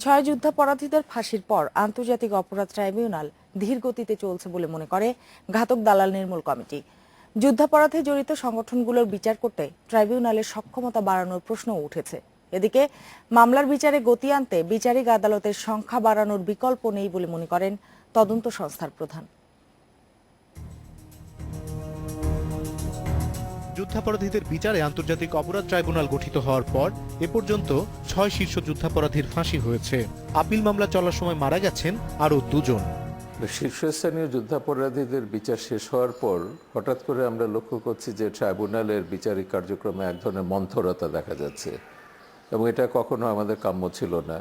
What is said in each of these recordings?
ছয় যুদ্ধাপরাধীদের ফাঁসির পর আন্তর্জাতিক অপরাধ ট্রাইব্যুনাল ধীর গতিতে চলছে বলে মনে করে ঘাতক দালাল নির্মূল কমিটি। যুদ্ধাপরাধে জড়িত সংগঠনগুলোর বিচার করতে ট্রাইব্যুনালের সক্ষমতা বাড়ানোর প্রশ্নও উঠেছে। এদিকে মামলার বিচারে গতি আনতে বিচারিক আদালতের সংখ্যা বাড়ানোর বিকল্প নেই বলে মনে করেন তদন্ত সংস্থার প্রধান। যুদ্ধাপরাধীদের বিচারে আন্তর্জাতিক অপরাধ ট্রাইব্যুনাল গঠিত হওয়ার পর এ পর্যন্ত ৬ শীর্ষ যুদ্ধাপরাধীর ফাঁসি হয়েছে। আপিল মামলা চলার সময় মারা গেছেন আরও ২ জন। শীর্ষস্থানীয় যুদ্ধাপরাধীদের বিচার শেষ হওয়ার পর হঠাৎ করে আমরা লক্ষ্য করছি যে ট্রাইব্যুনালের বিচারিক কার্যক্রমে এক ধরনের মন্থরতা দেখা যাচ্ছে এবং এটা কখনো আমাদের কাম্য ছিল না।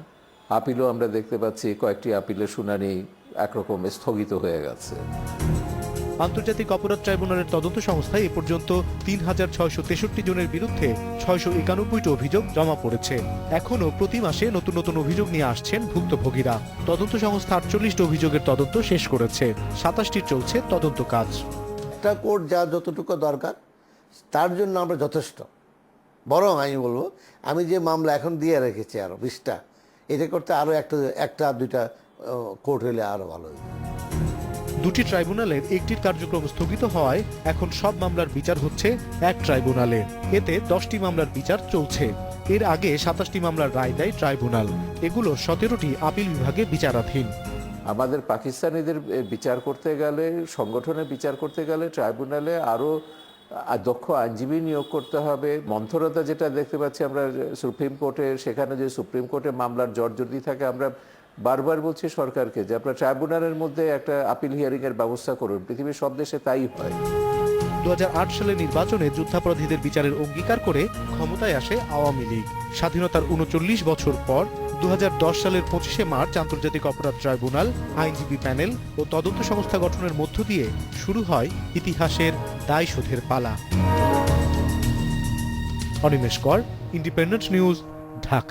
আপিলও আমরা দেখতে পাচ্ছি কয়েকটি আপিলের শুনানি একরকম স্থগিত হয়ে গেছে। আন্তর্জাতিক অপরাধ ট্রাইব্যুনালের তদন্ত সংস্থায় এ পর্যন্ত ৩,৬৬৩ জনের বিরুদ্ধে ৬৯১টি অভিযোগ জমা পড়েছে। এখনও প্রতি মাসে নতুন নতুন অভিযোগ নিয়ে আসছেন ভুক্তভোগীরা। তদন্ত সংস্থা ৪৮টি অভিযোগের তদন্ত শেষ করেছে, ২৭টির চলছে তদন্ত কাজ। একটা কোর্ট যা যতটুকু দরকার তার জন্য আমরা যথেষ্ট। বরং আমি বলবো, আমি যে মামলা এখন দিয়ে রেখেছি আরো ২০টা, এটা করতে আরো একটা দুইটা কোর্ট হলে আরো ভালো হতো। দুটি ট্রাইব্যুনালের একটির কার্যক্রম স্থগিত হওয়ায় এখন সব মামলার বিচার হচ্ছে এক ট্রাইব্যুনালে। এতে 10টি মামলার বিচার চলছে। এর আগে 27টি মামলার রায় দেয় ট্রাইব্যুনাল। এগুলোর 17টি আপিল বিভাগে বিচারাধীন। আমাদের পাকিস্তানিদের বিচার করতে গেলে, সংগঠনে বিচার করতে গেলে ট্রাইব্যুনালে আরও দক্ষ আইনজীবী নিয়োগ করতে হবে। মন্থরতা যেটা দেখতে পাচ্ছি আমরা সুপ্রিম কোর্টে, সেখানে যে সুপ্রিম কোর্টে মামলার জর্জরিত থাকে, আমরা বারবার বলছি সরকারকে যে আপনারা ট্রাইব্যুনালের মধ্যে একটা আপিল হিয়ারিং এর ব্যবস্থা করুন। পৃথিবীর সব দেশে তাই হয়। ২০০৮ সালের নির্বাচনে যুদ্ধাপরাধীদের বিচারের অঙ্গীকার করে ক্ষমতায় আসে আওয়ামী লীগ। স্বাধীনতার ৩৯ বছর পর ২০১০ সালের ২৫শে মার্চ আন্তর্জাতিক অপরাধ ট্রাইব্যুনাল, আইনজীবী প্যানেল ও তদন্ত সংস্থা গঠনের মধ্য দিয়ে শুরু হয় ইতিহাসের দায় শোধের পালা। অনিমেষ কর, ইন্ডিপেন্ডেন্ট নিউজ,